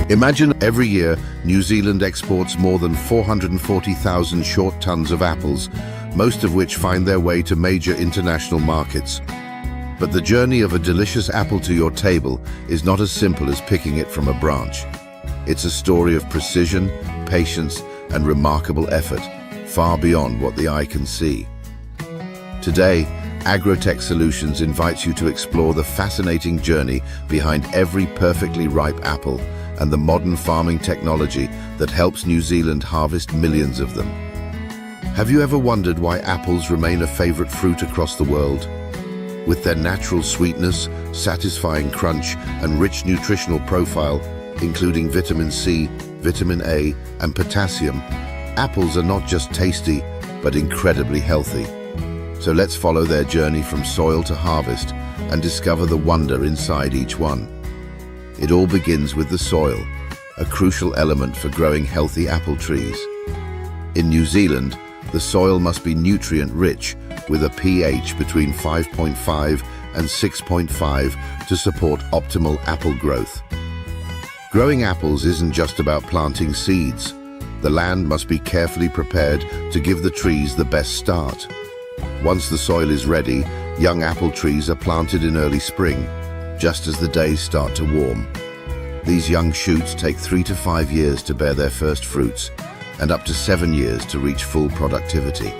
Imagine every year, New Zealand exports more than 440,000 short tons of apples, most of which find their way to major international markets. But the journey of a delicious apple to your table is not as simple as picking it from a branch. It's a story of precision, patience, and remarkable effort, far beyond what the eye can see. Today, AgroTech Solutions invites you to explore the fascinating journey behind every perfectly ripe apple and the modern farming technology that helps New Zealand harvest millions of them. Have you ever wondered why apples remain a favorite fruit across the world? With their natural sweetness, satisfying crunch, and rich nutritional profile, including vitamin C, vitamin A, and potassium, apples are not just tasty, but incredibly healthy. So let's follow their journey from soil to harvest and discover the wonder inside each one. It all begins with the soil, a crucial element for growing healthy apple trees. In New Zealand, the soil must be nutrient-rich, with a pH between 5.5 and 6.5 to support optimal apple growth. Growing apples isn't just about planting seeds. The land must be carefully prepared to give the trees the best start. Once the soil is ready, young apple trees are planted in early spring, just as the days start to warm. These young shoots take 3 to 5 years to bear their first fruits, and up to 7 years to reach full productivity.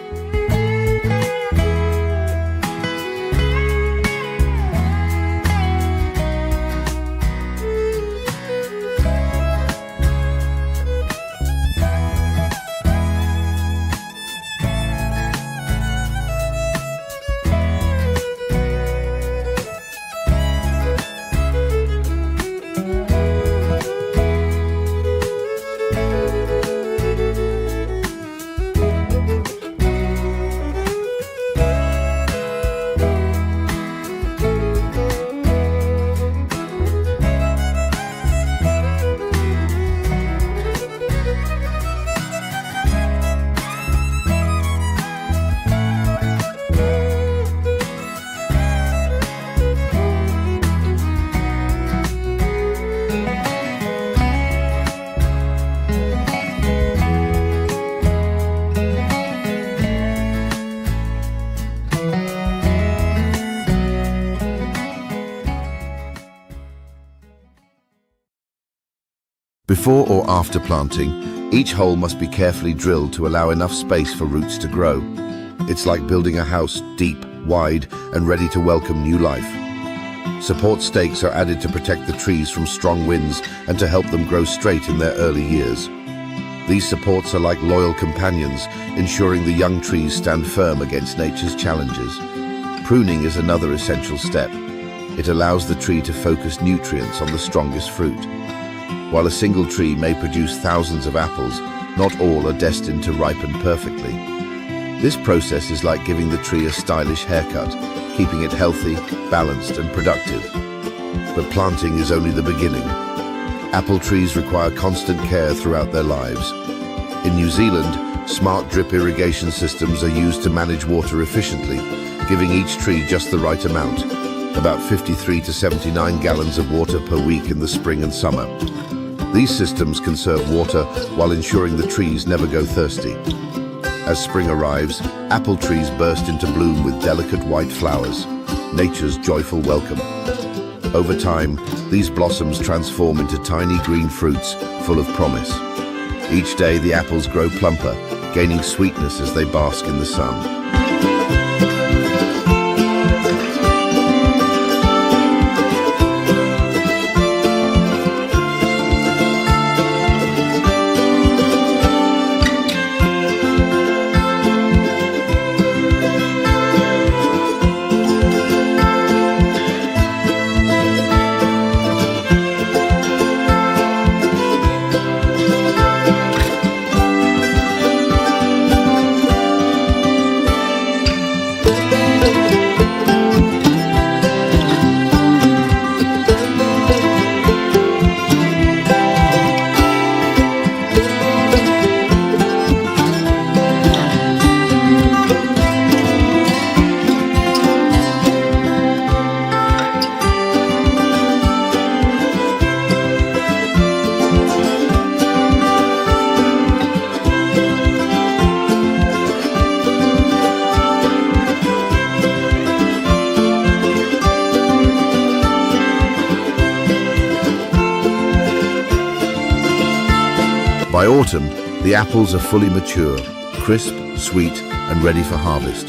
Before or after planting, each hole must be carefully drilled to allow enough space for roots to grow. It's like building a house deep, wide, and ready to welcome new life. Support stakes are added to protect the trees from strong winds and to help them grow straight in their early years. These supports are like loyal companions, ensuring the young trees stand firm against nature's challenges. Pruning is another essential step. It allows the tree to focus nutrients on the strongest fruit. While a single tree may produce thousands of apples, not all are destined to ripen perfectly. This process is like giving the tree a stylish haircut, keeping it healthy, balanced, and productive. But planting is only the beginning. Apple trees require constant care throughout their lives. In New Zealand, smart drip irrigation systems are used to manage water efficiently, giving each tree just the right amount, about 53 to 79 gallons of water per week in the spring and summer. These systems conserve water while ensuring the trees never go thirsty. As spring arrives, apple trees burst into bloom with delicate white flowers, nature's joyful welcome. Over time, these blossoms transform into tiny green fruits full of promise. Each day, the apples grow plumper, gaining sweetness as they bask in the sun. By autumn, the apples are fully mature, crisp, sweet, and ready for harvest.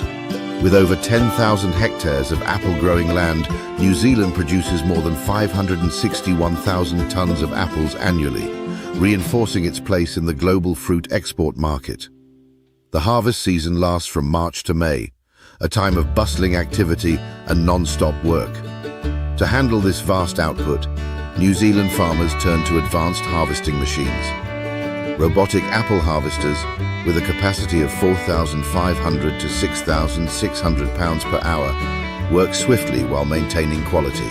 With over 10,000 hectares of apple-growing land, New Zealand produces more than 561,000 tons of apples annually, reinforcing its place in the global fruit export market. The harvest season lasts from March to May, a time of bustling activity and non-stop work. To handle this vast output, New Zealand farmers turn to advanced harvesting machines. Robotic apple harvesters, with a capacity of 4,500 to 6,600 pounds per hour, work swiftly while maintaining quality.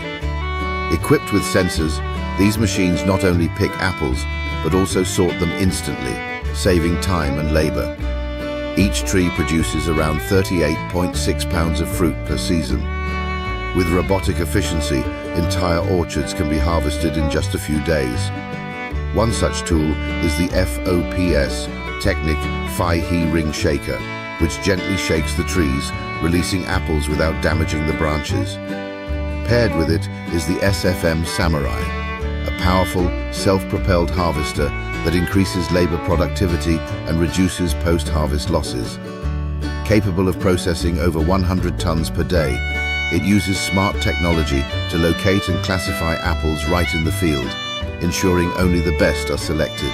Equipped with sensors, these machines not only pick apples, but also sort them instantly, saving time and labor. Each tree produces around 38.6 pounds of fruit per season. With robotic efficiency, entire orchards can be harvested in just a few days. One such tool is the FOPS Technic Phi-He Ring Shaker, which gently shakes the trees, releasing apples without damaging the branches. Paired with it is the SFM Samurai, a powerful, self-propelled harvester that increases labor productivity and reduces post-harvest losses. Capable of processing over 100 tons per day, it uses smart technology to locate and classify apples right in the field, ensuring only the best are selected.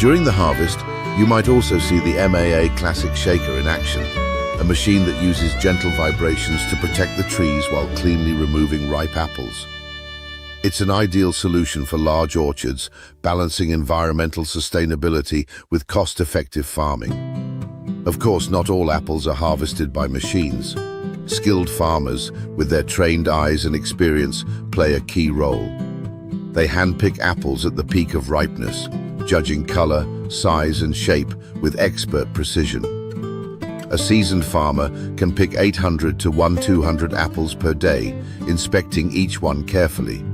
During the harvest, you might also see the MAA Classic Shaker in action, a machine that uses gentle vibrations to protect the trees while cleanly removing ripe apples. It's an ideal solution for large orchards, balancing environmental sustainability with cost-effective farming. Of course, not all apples are harvested by machines. Skilled farmers, with their trained eyes and experience, play a key role. They handpick apples at the peak of ripeness, judging color, size, and shape with expert precision. A seasoned farmer can pick 800 to 200 apples per day, inspecting each one carefully.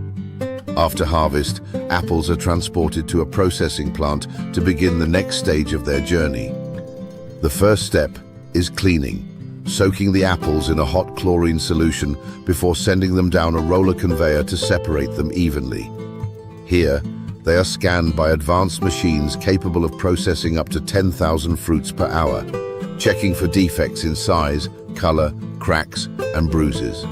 After harvest, apples are transported to a processing plant to begin the next stage of their journey. The first step is cleaning, soaking the apples in a hot chlorine solution before sending them down a roller conveyor to separate them evenly. Here, they are scanned by advanced machines capable of processing up to 10,000 fruits per hour, checking for defects in size, color, cracks, and bruises.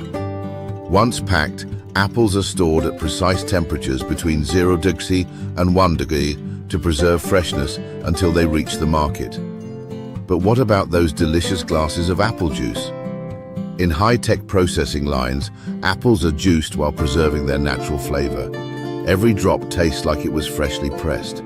Once packed, apples are stored at precise temperatures between 0 degrees and 1 degree to preserve freshness until they reach the market. But what about those delicious glasses of apple juice? In high-tech processing lines, apples are juiced while preserving their natural flavor. Every drop tastes like it was freshly pressed.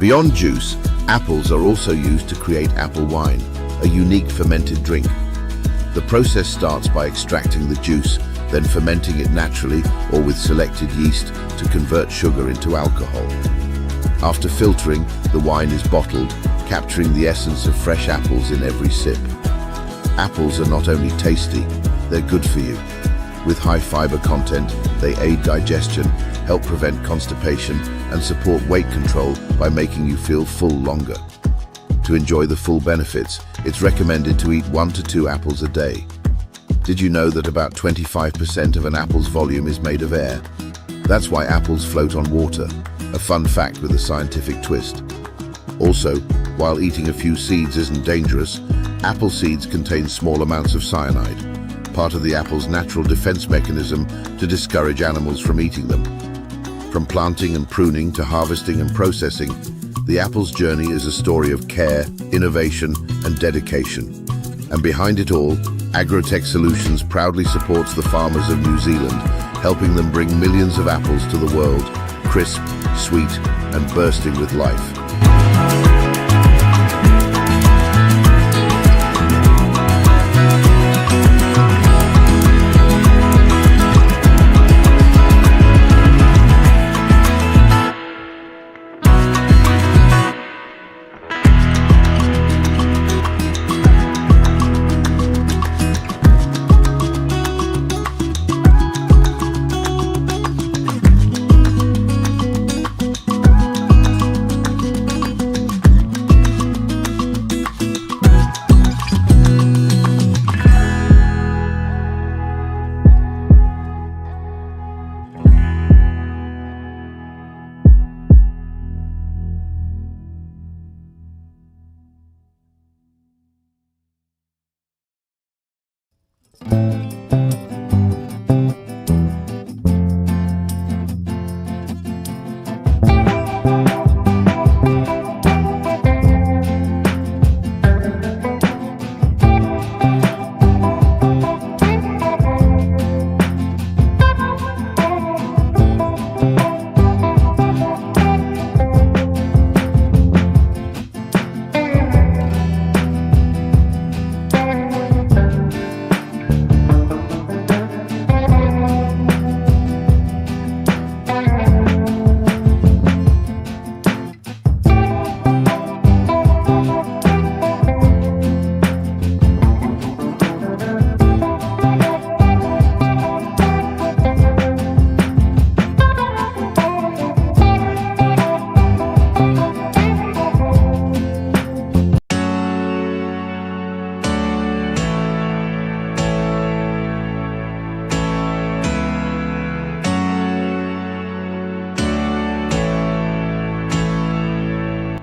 Beyond juice, apples are also used to create apple wine, a unique fermented drink. The process starts by extracting the juice, then fermenting it naturally or with selected yeast to convert sugar into alcohol. After filtering, the wine is bottled, capturing the essence of fresh apples in every sip. Apples are not only tasty, they're good for you. With high fiber content, they aid digestion, help prevent constipation, and support weight control by making you feel full longer. To enjoy the full benefits, it's recommended to eat 1 to 2 apples a day. Did you know that about 25% of an apple's volume is made of air? That's why apples float on water, a fun fact with a scientific twist. Also, while eating a few seeds isn't dangerous, apple seeds contain small amounts of cyanide, part of the apple's natural defense mechanism to discourage animals from eating them. From planting and pruning to harvesting and processing, the apple's journey is a story of care, innovation, and dedication. And behind it all, AgroTech Solutions proudly supports the farmers of New Zealand, helping them bring millions of apples to the world, crisp, sweet, and bursting with life.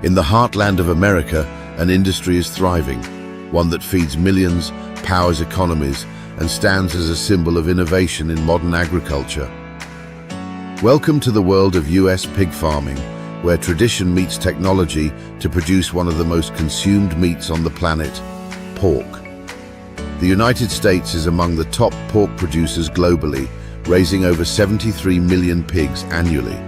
In the heartland of America, an industry is thriving, one that feeds millions, powers economies, and stands as a symbol of innovation in modern agriculture. Welcome to the world of US pig farming, where tradition meets technology to produce one of the most consumed meats on the planet, pork. The United States is among the top pork producers globally, raising over 73 million pigs annually.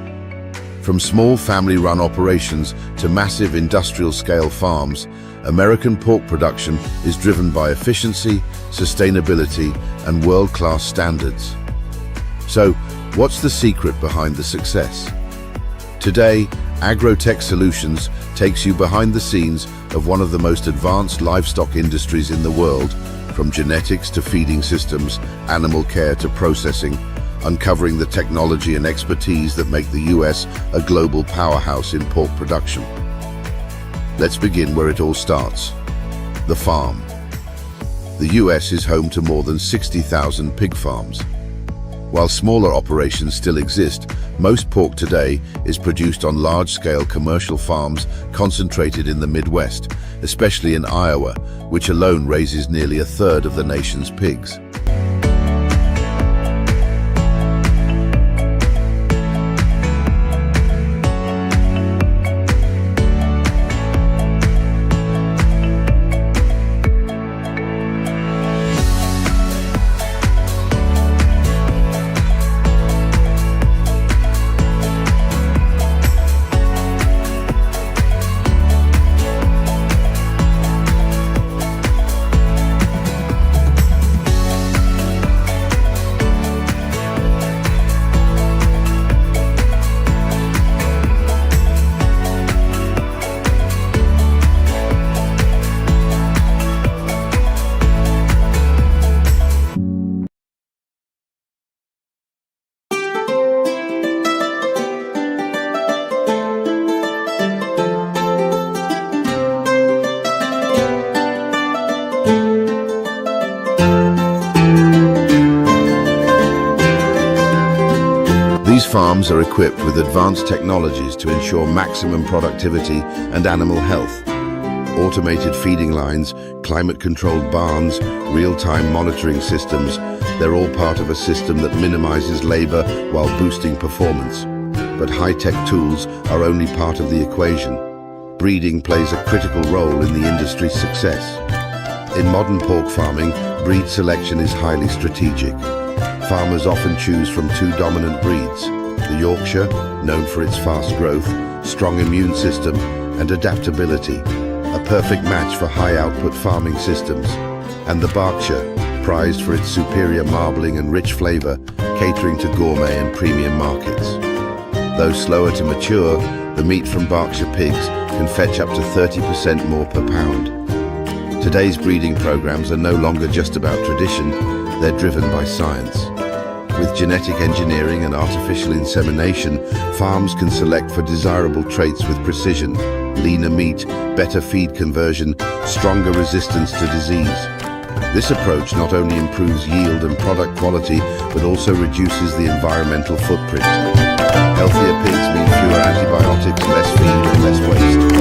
From small family-run operations to massive industrial-scale farms, American pork production is driven by efficiency, sustainability, and world-class standards. So, what's the secret behind the success? Today, AgroTech Solutions takes you behind the scenes of one of the most advanced livestock industries in the world, from genetics to feeding systems, animal care to processing, uncovering the technology and expertise that make the US a global powerhouse in pork production. Let's begin where it all starts, the farm. The US is home to more than 60,000 pig farms. While smaller operations still exist, most pork today is produced on large-scale commercial farms concentrated in the Midwest, especially in Iowa, which alone raises nearly a third of the nation's pigs. These farms are equipped with advanced technologies to ensure maximum productivity and animal health. Automated feeding lines, climate-controlled barns, real-time monitoring systems, they're all part of a system that minimizes labor while boosting performance. But high-tech tools are only part of the equation. Breeding plays a critical role in the industry's success. In modern pork farming, breed selection is highly strategic. Farmers often choose from two dominant breeds: the Yorkshire, known for its fast growth, strong immune system, and adaptability, a perfect match for high-output farming systems, and the Berkshire, prized for its superior marbling and rich flavor, catering to gourmet and premium markets. Though slower to mature, the meat from Berkshire pigs can fetch up to 30% more per pound. Today's breeding programs are no longer just about tradition, they're driven by science. With genetic engineering and artificial insemination, farms can select for desirable traits with precision: leaner meat, better feed conversion, stronger resistance to disease. This approach not only improves yield and product quality, but also reduces the environmental footprint. Healthier pigs mean fewer antibiotics, less feed, and less waste.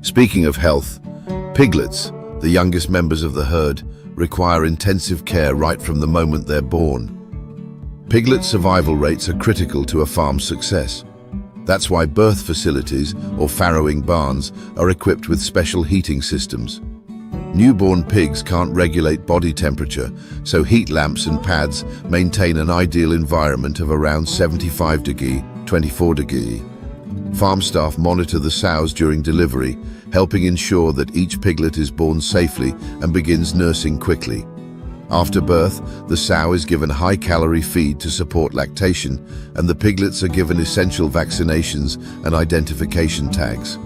Speaking of health, piglets, the youngest members of the herd, require intensive care right from the moment they're born. Piglet survival rates are critical to a farm's success. That's why birth facilities, or farrowing barns, are equipped with special heating systems. Newborn pigs can't regulate body temperature, so heat lamps and pads maintain an ideal environment of around 75 degree, 24 degree. Farm staff monitor the sows during delivery, helping ensure that each piglet is born safely and begins nursing quickly. After birth, the sow is given high-calorie feed to support lactation, and the piglets are given essential vaccinations and identification tags.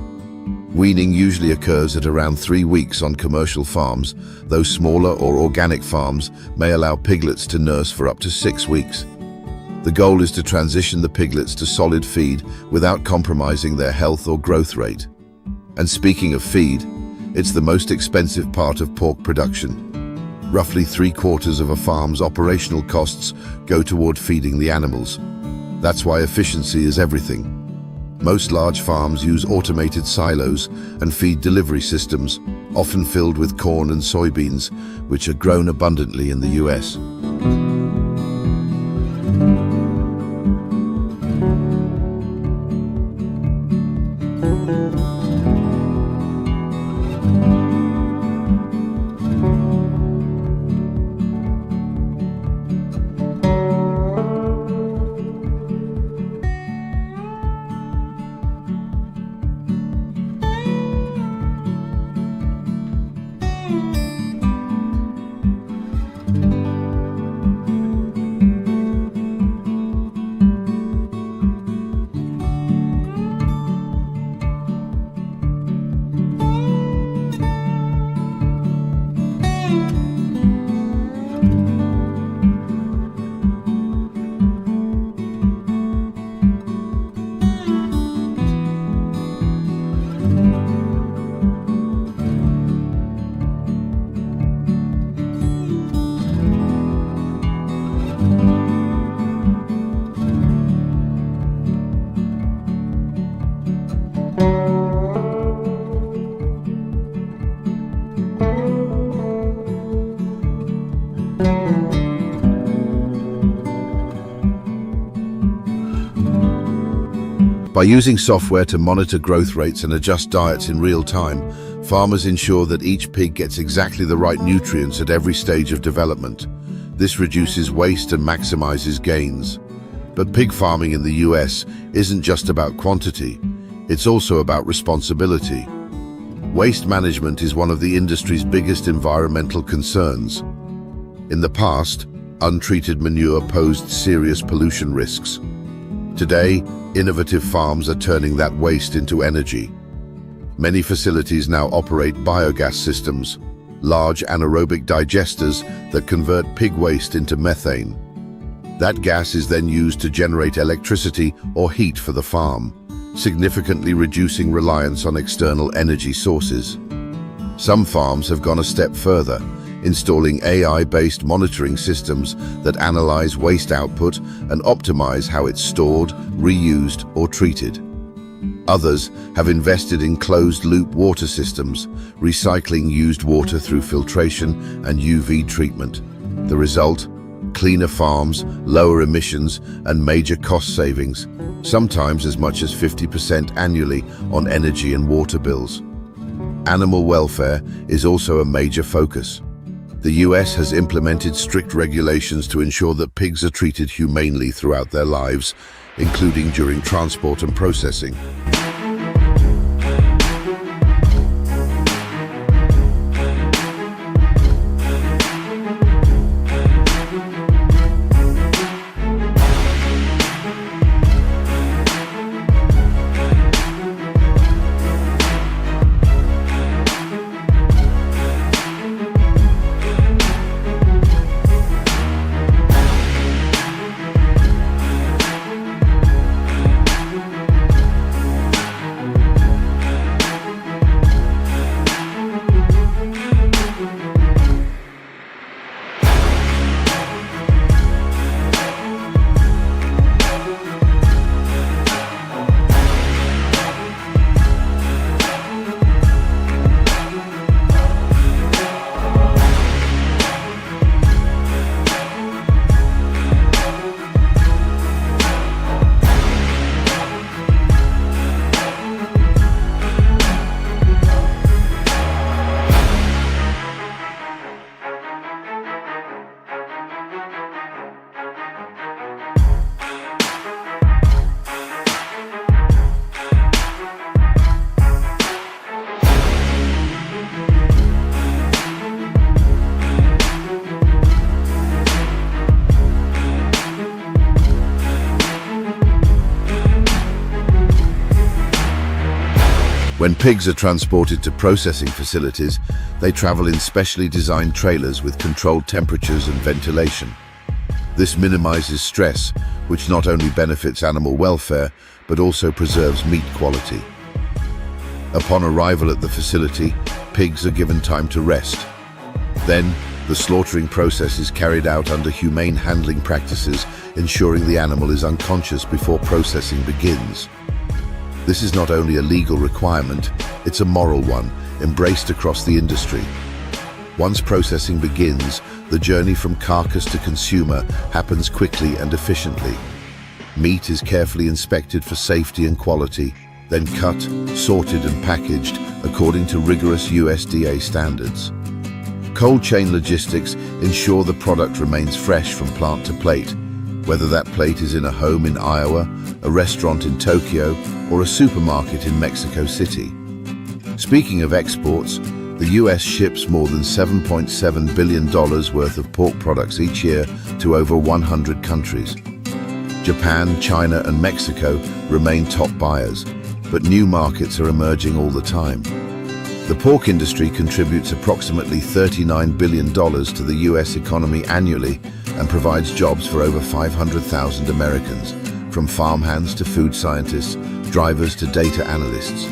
Weaning usually occurs at around 3 weeks on commercial farms, though smaller or organic farms may allow piglets to nurse for up to 6 weeks. The goal is to transition the piglets to solid feed without compromising their health or growth rate. And speaking of feed, it's the most expensive part of pork production. Roughly 3/4 of a farm's operational costs go toward feeding the animals. That's why efficiency is everything. Most large farms use automated silos and feed delivery systems, often filled with corn and soybeans, which are grown abundantly in the US. By using software to monitor growth rates and adjust diets in real time, farmers ensure that each pig gets exactly the right nutrients at every stage of development. This reduces waste and maximizes gains. But pig farming in the US isn't just about quantity, it's also about responsibility. Waste management is one of the industry's biggest environmental concerns. In the past, untreated manure posed serious pollution risks. Today, innovative farms are turning that waste into energy. Many facilities now operate biogas systems, large anaerobic digesters that convert pig waste into methane. That gas is then used to generate electricity or heat for the farm, significantly reducing reliance on external energy sources. Some farms have gone a step further, installing AI-based monitoring systems that analyze waste output and optimize how it's stored, reused, or treated. Others have invested in closed-loop water systems, recycling used water through filtration and UV treatment. The result? Cleaner farms, lower emissions, and major cost savings, sometimes as much as 50% annually on energy and water bills. Animal welfare is also a major focus. The US has implemented strict regulations to ensure that pigs are treated humanely throughout their lives, including during transport and processing. When pigs are transported to processing facilities, they travel in specially designed trailers with controlled temperatures and ventilation. This minimizes stress, which not only benefits animal welfare, but also preserves meat quality. Upon arrival at the facility, pigs are given time to rest. Then, the slaughtering process is carried out under humane handling practices, ensuring the animal is unconscious before processing begins. This is not only a legal requirement, it's a moral one, embraced across the industry. Once processing begins, the journey from carcass to consumer happens quickly and efficiently. Meat is carefully inspected for safety and quality, then cut, sorted and packaged according to rigorous USDA standards. Cold chain logistics ensure the product remains fresh from plant to plate, whether that plate is in a home in Iowa, a restaurant in Tokyo, or a supermarket in Mexico City. Speaking of exports, the US ships more than $7.7 billion worth of pork products each year to over 100 countries. Japan, China, and Mexico remain top buyers, but new markets are emerging all the time. The pork industry contributes approximately $39 billion to the US economy annually and provides jobs for over 500,000 Americans, from farmhands to food scientists, drivers to data analysts.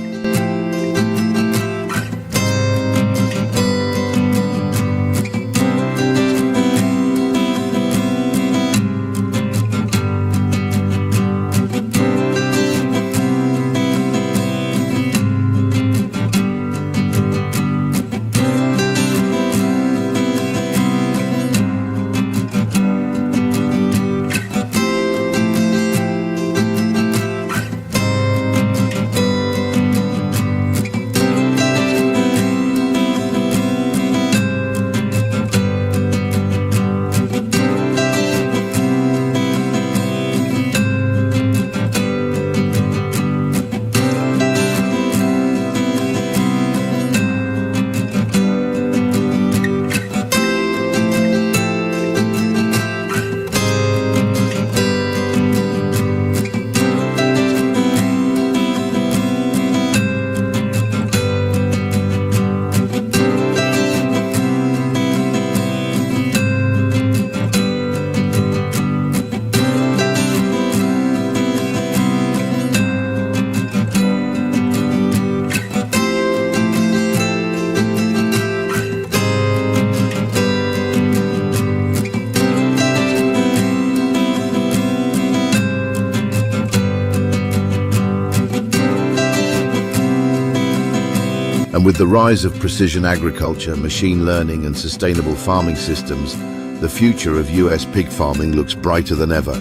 And with the rise of precision agriculture, machine learning and sustainable farming systems, the future of US pig farming looks brighter than ever.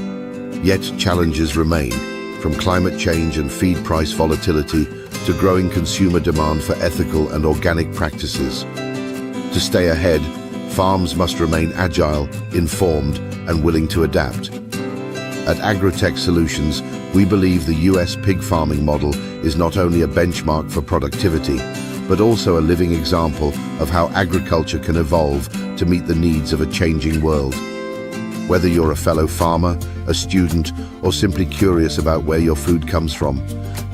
Yet challenges remain, from climate change and feed price volatility to growing consumer demand for ethical and organic practices. To stay ahead, farms must remain agile, informed, and willing to adapt. At AgroTech Solutions, we believe the US pig farming model is not only a benchmark for productivity, but also a living example of how agriculture can evolve to meet the needs of a changing world. Whether you're a fellow farmer, a student, or simply curious about where your food comes from,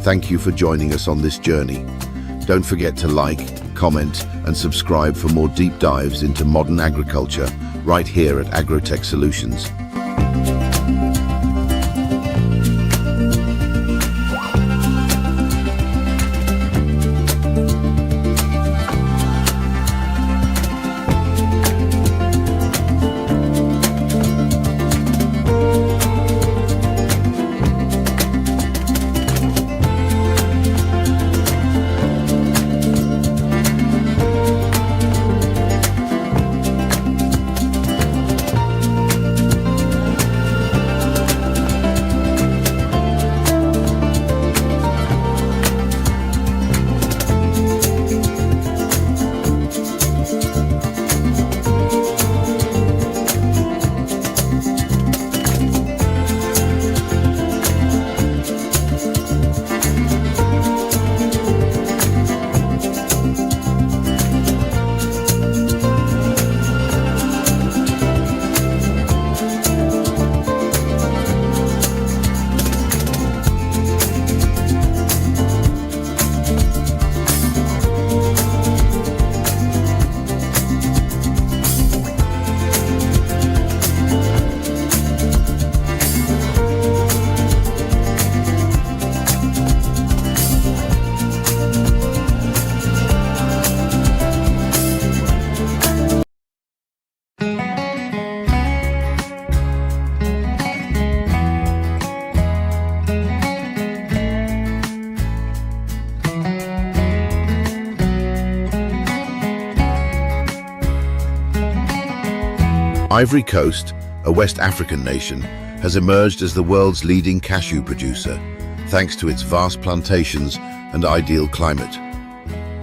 thank you for joining us on this journey. Don't forget to like, comment, and subscribe for more deep dives into modern agriculture right here at AgroTech Solutions. Ivory Coast, a West African nation, has emerged as the world's leading cashew producer, thanks to its vast plantations and ideal climate.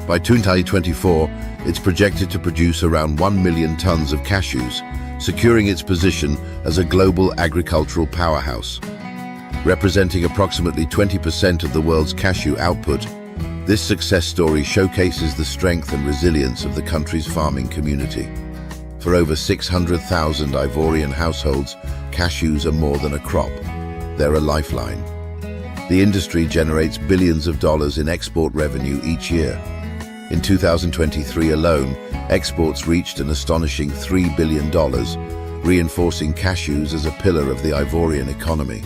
By 2024, it's projected to produce around 1 million tons of cashews, securing its position as a global agricultural powerhouse. Representing approximately 20% of the world's cashew output, this success story showcases the strength and resilience of the country's farming community. For over 600,000 Ivorian households, cashews are more than a crop. They're a lifeline. The industry generates billions of dollars in export revenue each year. In 2023 alone, exports reached an astonishing $3 billion, reinforcing cashews as a pillar of the Ivorian economy.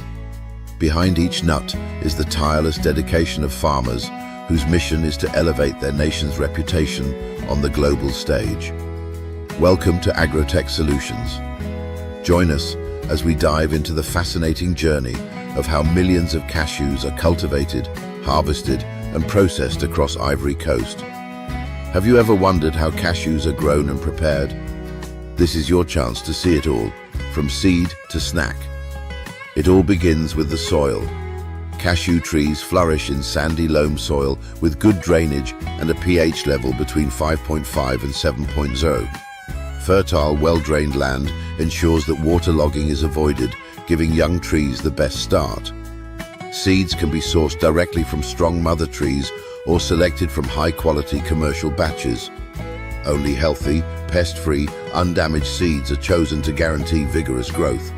Behind each nut is the tireless dedication of farmers whose mission is to elevate their nation's reputation on the global stage. Welcome to AgroTech Solutions. Join us as we dive into the fascinating journey of how millions of cashews are cultivated, harvested, and processed across Ivory Coast. Have you ever wondered how cashews are grown and prepared? This is your chance to see it all, from seed to snack. It all begins with the soil. Cashew trees flourish in sandy loam soil with good drainage and a pH level between 5.5 and 7.0. Fertile, well-drained land ensures that waterlogging is avoided, giving young trees the best start. Seeds can be sourced directly from strong mother trees or selected from high-quality commercial batches. Only healthy, pest-free, undamaged seeds are chosen to guarantee vigorous growth.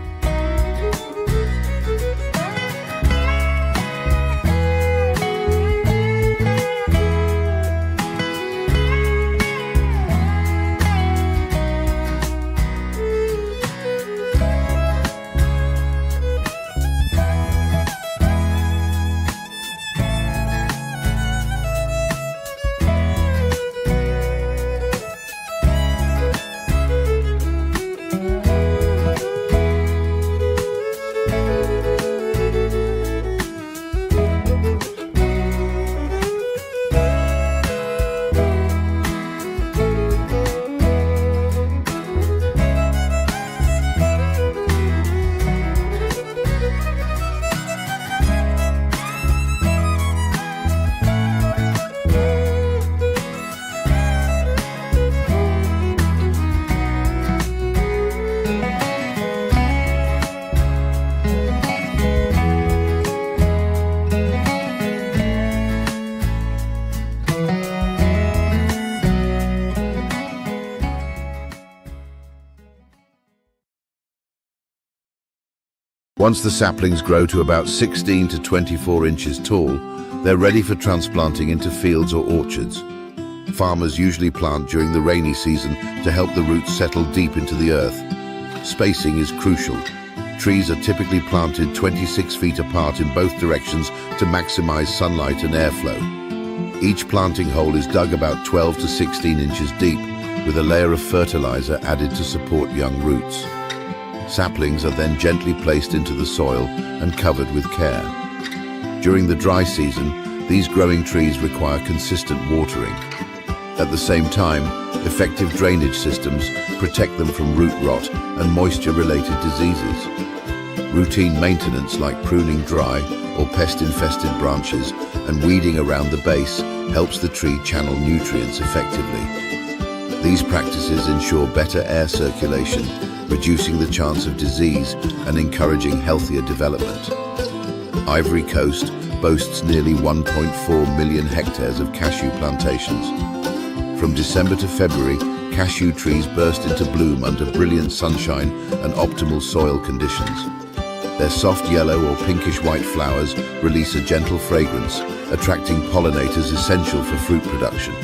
Once the saplings grow to about 16 to 24 inches tall, they're ready for transplanting into fields or orchards. Farmers usually plant during the rainy season to help the roots settle deep into the earth. Spacing is crucial. Trees are typically planted 26 feet apart in both directions to maximize sunlight and airflow. Each planting hole is dug about 12 to 16 inches deep, with a layer of fertilizer added to support young roots. Saplings are then gently placed into the soil and covered with care. During the dry season, these growing trees require consistent watering. At the same time, effective drainage systems protect them from root rot and moisture-related diseases. Routine maintenance like pruning dry or pest-infested branches and weeding around the base helps the tree channel nutrients effectively. These practices ensure better air circulation, reducing the chance of disease and encouraging healthier development. Ivory Coast boasts nearly 1.4 million hectares of cashew plantations. From December to February, cashew trees burst into bloom under brilliant sunshine and optimal soil conditions. Their soft yellow or pinkish-white flowers release a gentle fragrance, attracting pollinators essential for fruit production.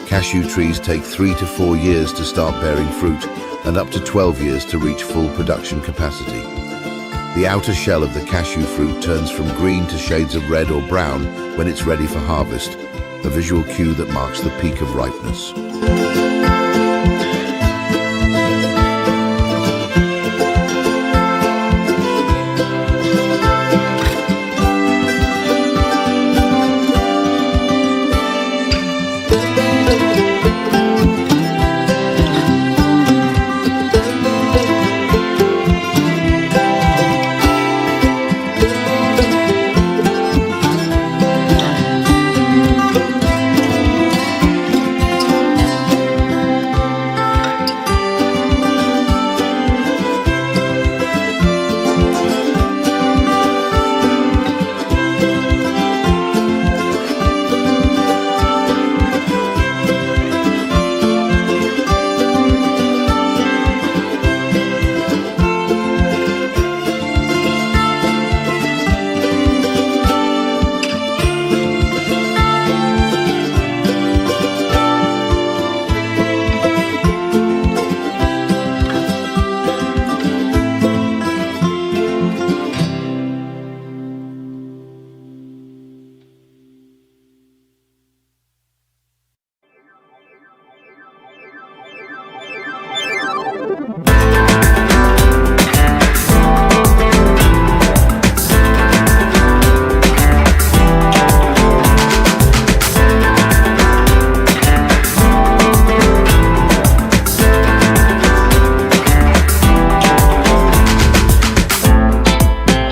Cashew trees take 3 to 4 years to start bearing fruit and up to 12 years to reach full production capacity. The outer shell of the cashew fruit turns from green to shades of red or brown when it's ready for harvest, a visual cue that marks the peak of ripeness.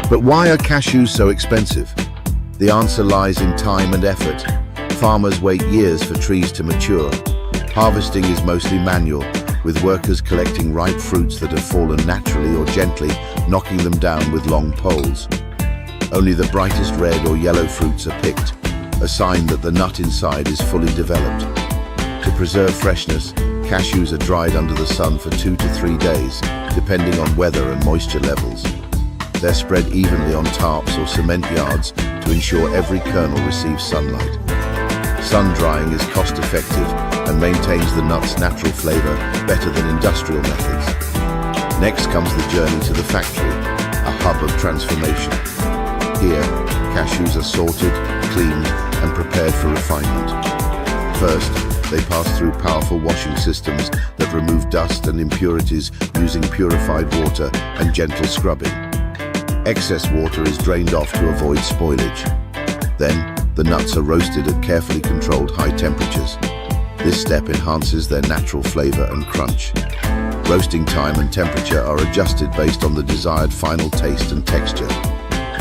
But why are cashews so expensive? The answer lies in time and effort. Farmers wait years for trees to mature. Harvesting is mostly manual, with workers collecting ripe fruits that have fallen naturally or gently, knocking them down with long poles. Only the brightest red or yellow fruits are picked, a sign that the nut inside is fully developed. To preserve freshness, cashews are dried under the sun for 2 to 3 days, depending on weather and moisture levels. They're spread evenly on tarps or cement yards to ensure every kernel receives sunlight. Sun drying is cost-effective and maintains the nut's natural flavor better than industrial methods. Next comes the journey to the factory, a hub of transformation. Here, cashews are sorted, cleaned, and prepared for refinement. First, they pass through powerful washing systems that remove dust and impurities using purified water and gentle scrubbing. Excess water is drained off to avoid spoilage. Then, the nuts are roasted at carefully controlled high temperatures. This step enhances their natural flavor and crunch. Roasting time and temperature are adjusted based on the desired final taste and texture.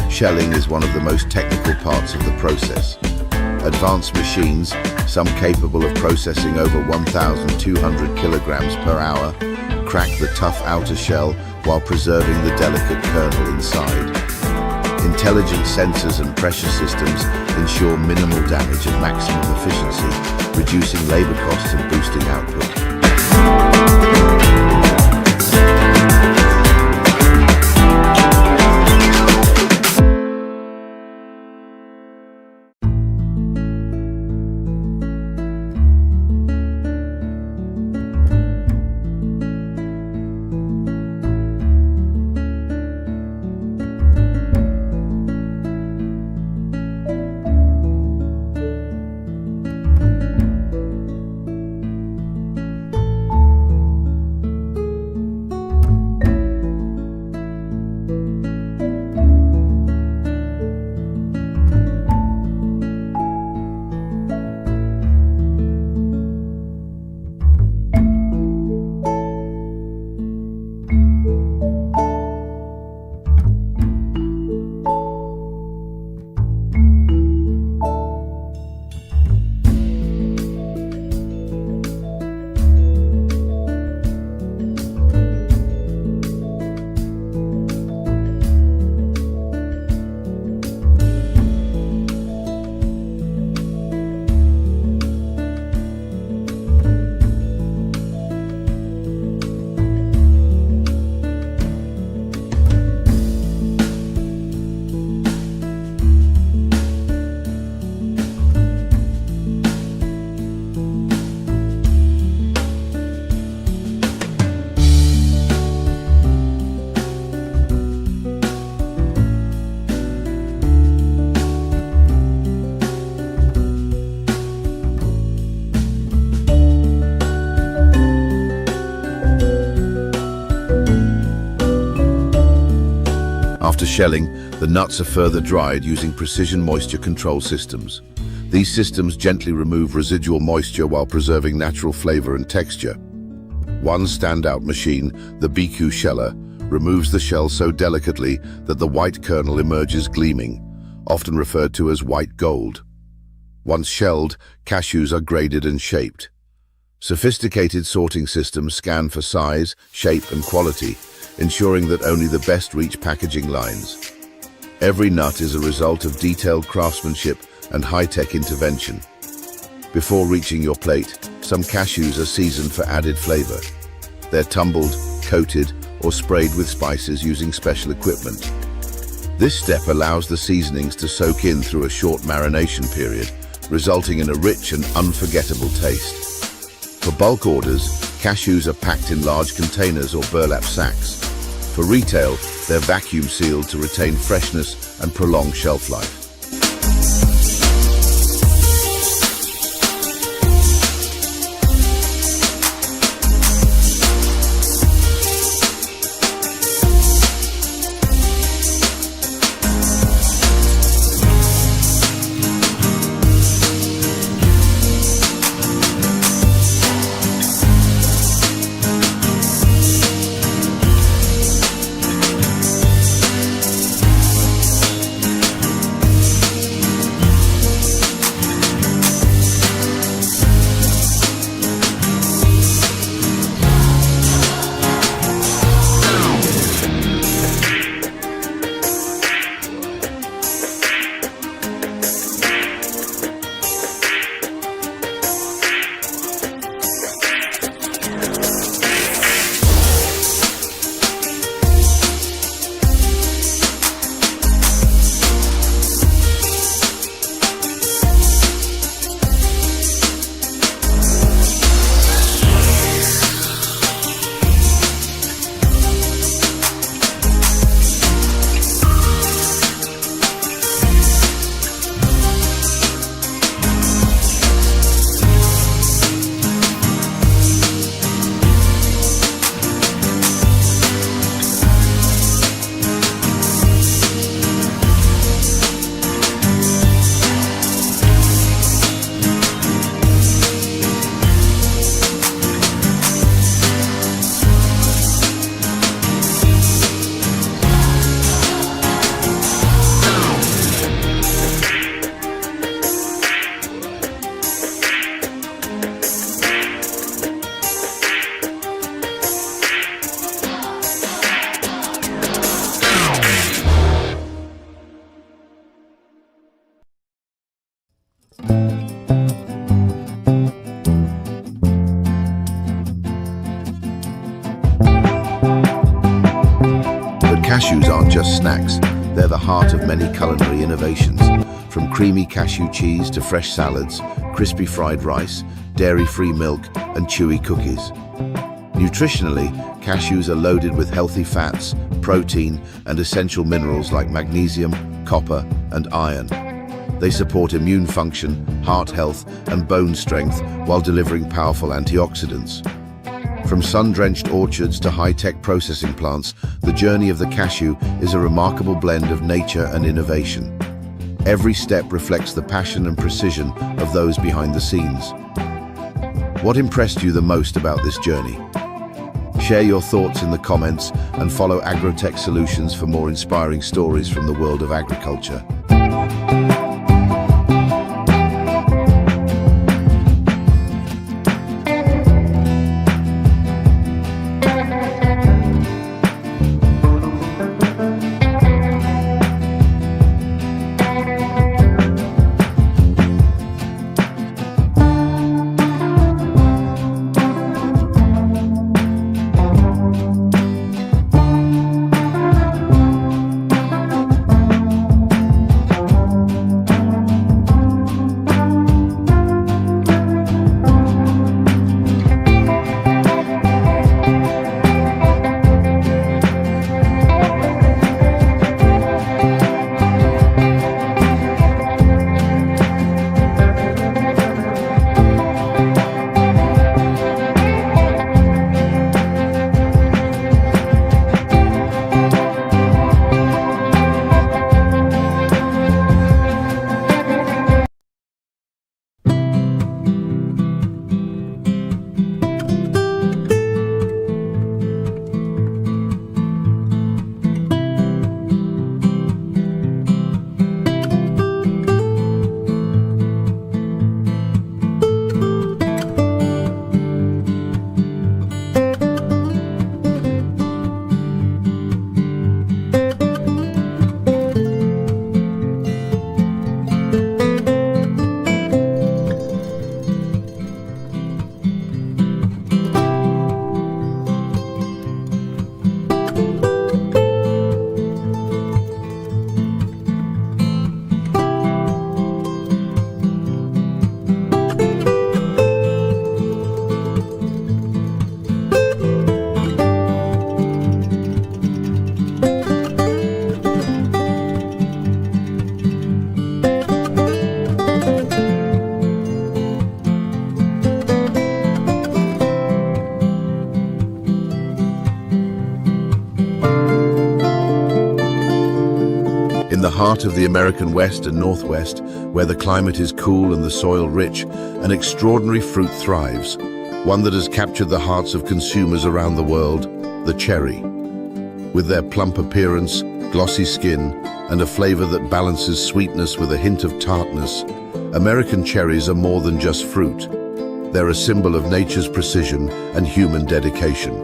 Shelling is one of the most technical parts of the process. Advanced machines, some capable of processing over 1,200 kilograms per hour, crack the tough outer shell while preserving the delicate kernel inside. Intelligent sensors and pressure systems ensure minimal damage and maximum efficiency, reducing labor costs and boosting output. After shelling, the nuts are further dried using precision moisture control systems. These systems gently remove residual moisture while preserving natural flavor and texture. One standout machine, the BQ sheller, removes the shell so delicately that the white kernel emerges gleaming, often referred to as white gold. Once shelled, cashews are graded and shaped. Sophisticated sorting systems scan for size, shape, and quality, ensuring that only the best reach packaging lines. Every nut is a result of detailed craftsmanship and high-tech intervention. Before reaching your plate, some cashews are seasoned for added flavor. They're tumbled, coated, or sprayed with spices using special equipment. This step allows the seasonings to soak in through a short marination period, resulting in a rich and unforgettable taste. For bulk orders, cashews are packed in large containers or burlap sacks. For retail, they're vacuum sealed to retain freshness and prolong shelf life. Cashews aren't just snacks, they're the heart of many culinary innovations. From creamy cashew cheese to fresh salads, crispy fried rice, dairy-free milk, and chewy cookies. Nutritionally, cashews are loaded with healthy fats, protein, and essential minerals like magnesium, copper, and iron. They support immune function, heart health, and bone strength while delivering powerful antioxidants. From sun-drenched orchards to high-tech processing plants, the journey of the cashew is a remarkable blend of nature and innovation. Every step reflects the passion and precision of those behind the scenes. What impressed you the most about this journey? Share your thoughts in the comments and follow AgroTech Solutions for more inspiring stories from the world of agriculture. the heart of the American West and Northwest, where the climate is cool and the soil rich, an extraordinary fruit thrives, one that has captured the hearts of consumers around the world, the cherry. With their plump appearance, glossy skin, and a flavor that balances sweetness with a hint of tartness, American cherries are more than just fruit. They're a symbol of nature's precision and human dedication.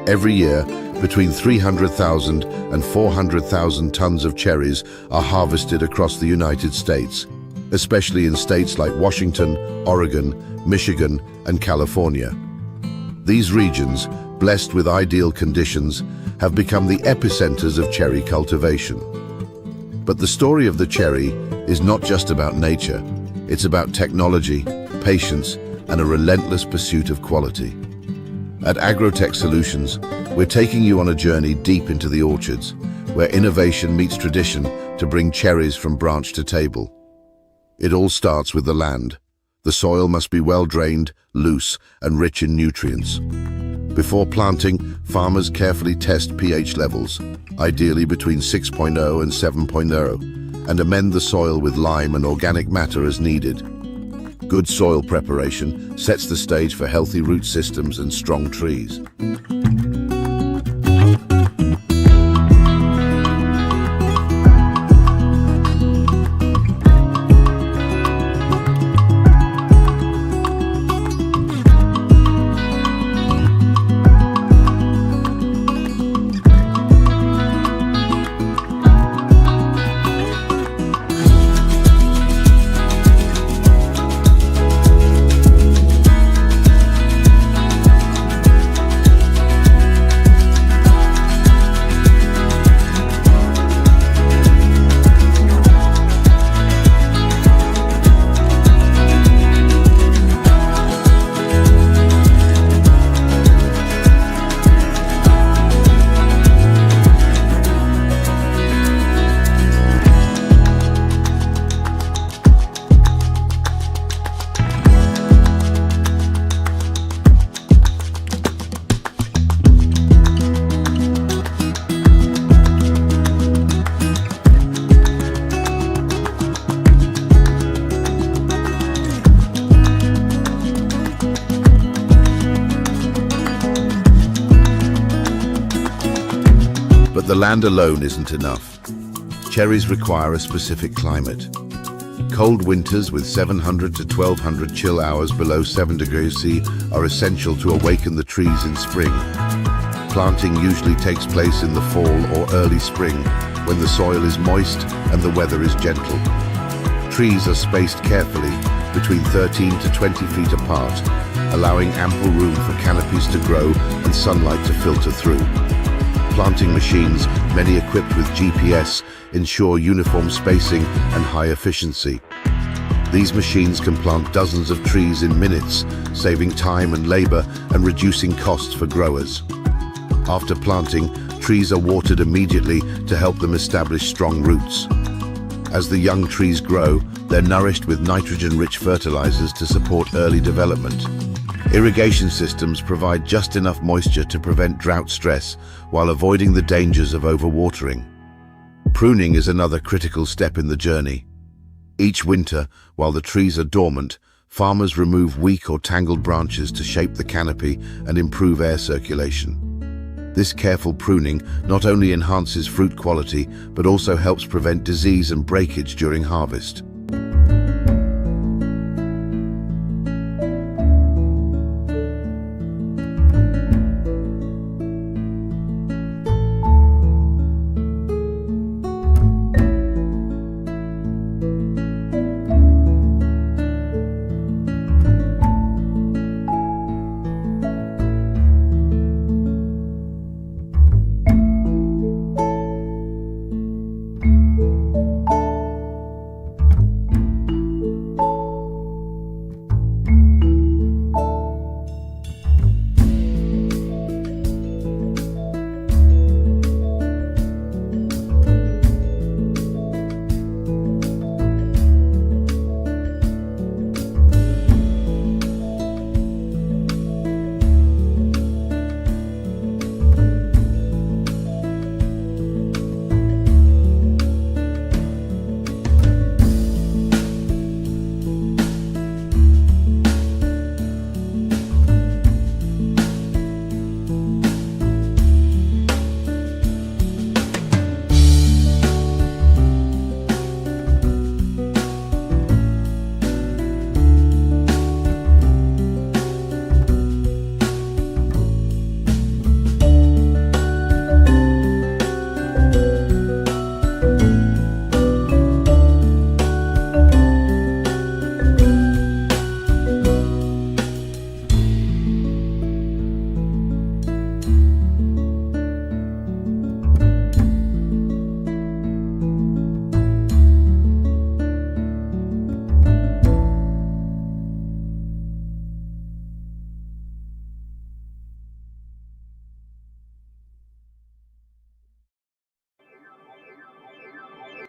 Every year, between 300,000 and 400,000 tons of cherries are harvested across the United States, especially in states like Washington, Oregon, Michigan, and California. These regions, blessed with ideal conditions, have become the epicenters of cherry cultivation. But the story of the cherry is not just about nature. It's about technology, patience, and a relentless pursuit of quality. At AgroTech Solutions, we're taking you on a journey deep into the orchards, where innovation meets tradition to bring cherries from branch to table. It all starts with the land. The soil must be well drained, loose, and rich in nutrients. Before planting, farmers carefully test pH levels, ideally between 6.0 and 7.0, and amend the soil with lime and organic matter as needed. Good soil preparation sets the stage for healthy root systems and strong trees. But the land alone isn't enough. Cherries require a specific climate. Cold winters with 700 to 1200 chill hours below 7 degrees C are essential to awaken the trees in spring. Planting usually takes place in the fall or early spring when the soil is moist and the weather is gentle. Trees are spaced carefully between 13 to 20 feet apart, allowing ample room for canopies to grow and sunlight to filter through. Planting machines, many equipped with GPS, ensure uniform spacing and high efficiency. These machines can plant dozens of trees in minutes, saving time and labor and reducing costs for growers. After planting, trees are watered immediately to help them establish strong roots. As the young trees grow, they're nourished with nitrogen-rich fertilizers to support early development. Irrigation systems provide just enough moisture to prevent drought stress while avoiding the dangers of overwatering. Pruning is another critical step in the journey. Each winter, while the trees are dormant, farmers remove weak or tangled branches to shape the canopy and improve air circulation. This careful pruning not only enhances fruit quality, but also helps prevent disease and breakage during harvest.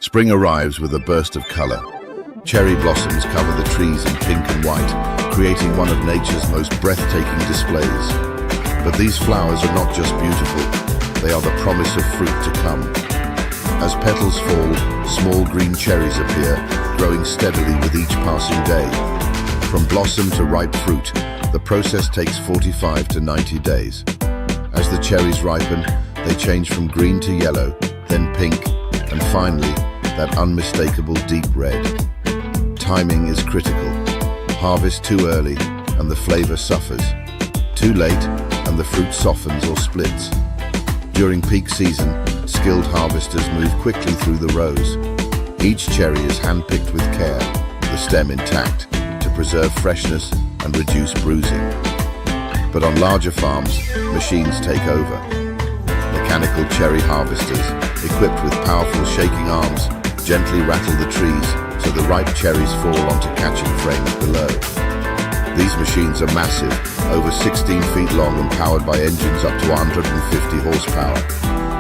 Spring arrives with a burst of color. Cherry blossoms cover the trees in pink and white, creating one of nature's most breathtaking displays. But these flowers are not just beautiful, they are the promise of fruit to come. As petals fall, small green cherries appear, growing steadily with each passing day. From blossom to ripe fruit, the process takes 45 to 90 days. As the cherries ripen, they change from green to yellow, then pink, and finally, that unmistakable deep red. Timing is critical. Harvest too early, and the flavor suffers. Too late, and the fruit softens or splits. During peak season, skilled harvesters move quickly through the rows. Each cherry is hand-picked with care, the stem intact, to preserve freshness and reduce bruising. But on larger farms, machines take over. Mechanical cherry harvesters, equipped with powerful shaking arms, gently rattle the trees so the ripe cherries fall onto catching frames below. These machines are massive, over 16 feet long and powered by engines up to 150 horsepower.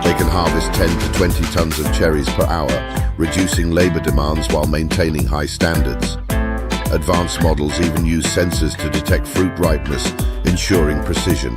They can harvest 10 to 20 tons of cherries per hour, reducing labor demands while maintaining high standards. Advanced models even use sensors to detect fruit ripeness, ensuring precision.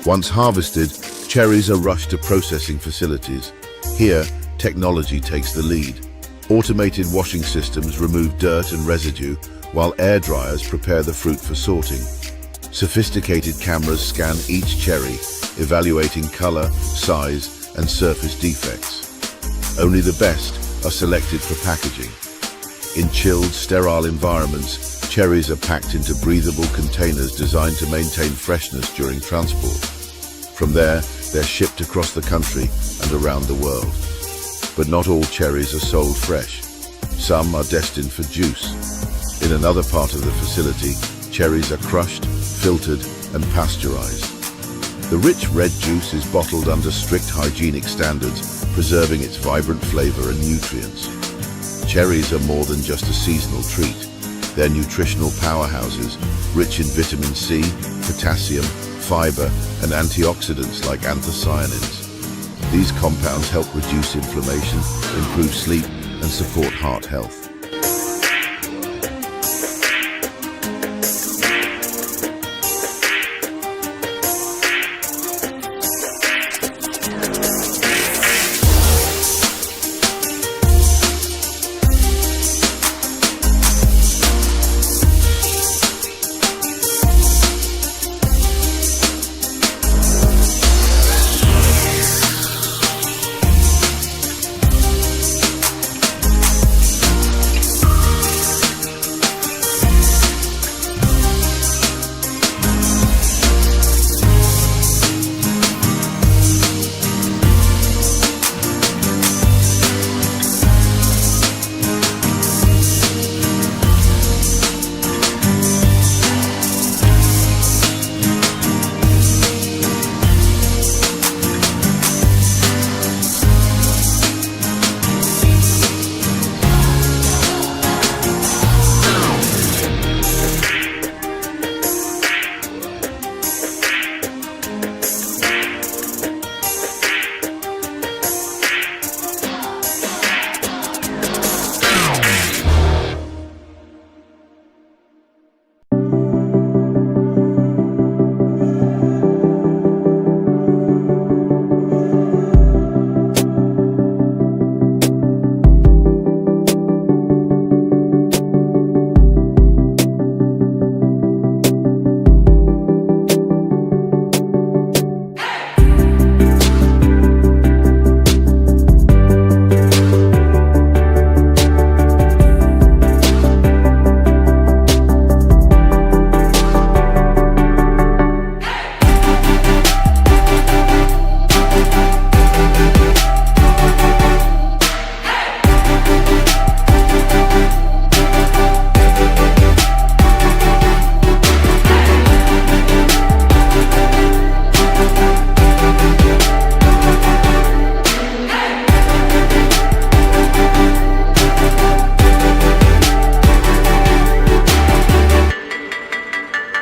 Once harvested, cherries are rushed to processing facilities. Here, technology takes the lead. Automated washing systems remove dirt and residue, while air dryers prepare the fruit for sorting. Sophisticated cameras scan each cherry, evaluating color, size, and surface defects. Only the best are selected for packaging. In chilled, sterile environments, cherries are packed into breathable containers designed to maintain freshness during transport. From there, they're shipped across the country and around the world. But not all cherries are sold fresh. Some are destined for juice. In another part of the facility, cherries are crushed, filtered, and pasteurized. The rich red juice is bottled under strict hygienic standards, preserving its vibrant flavor and nutrients. Cherries are more than just a seasonal treat. They're nutritional powerhouses, rich in vitamin C, potassium, fiber, and antioxidants like anthocyanins. These compounds help reduce inflammation, improve sleep, and support heart health.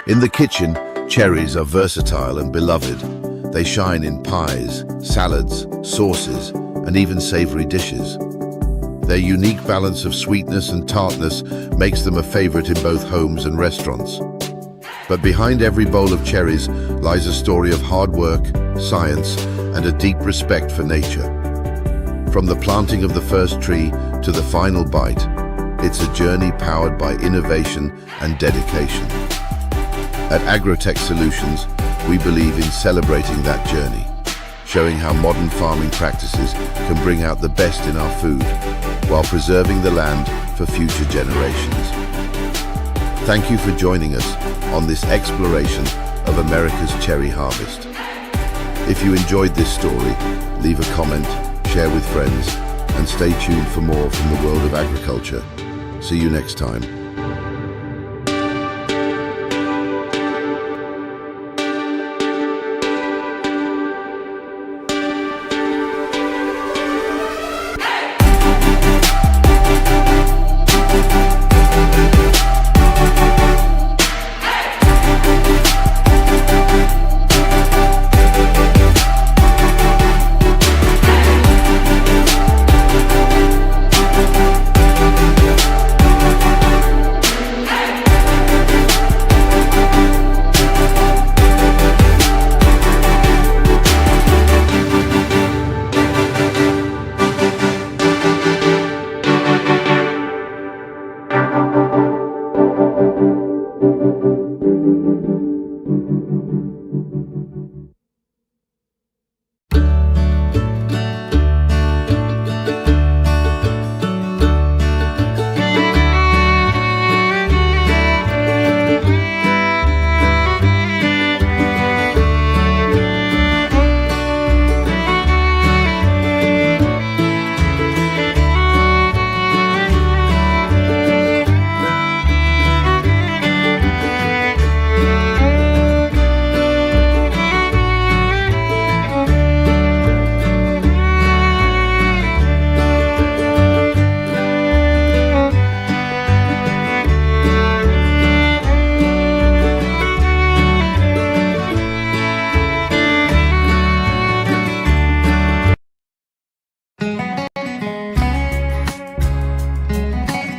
In the kitchen, cherries are versatile and beloved. They shine in pies, salads, sauces, and even savory dishes. Their unique balance of sweetness and tartness makes them a favorite in both homes and restaurants. But behind every bowl of cherries lies a story of hard work, science, and a deep respect for nature. From the planting of the first tree to the final bite, it's a journey powered by innovation and dedication. At AgroTech Solutions, we believe in celebrating that journey, showing how modern farming practices can bring out the best in our food, while preserving the land for future generations. Thank you for joining us on this exploration of America's cherry harvest. If you enjoyed this story, leave a comment, share with friends, and stay tuned for more from the world of agriculture. See you next time.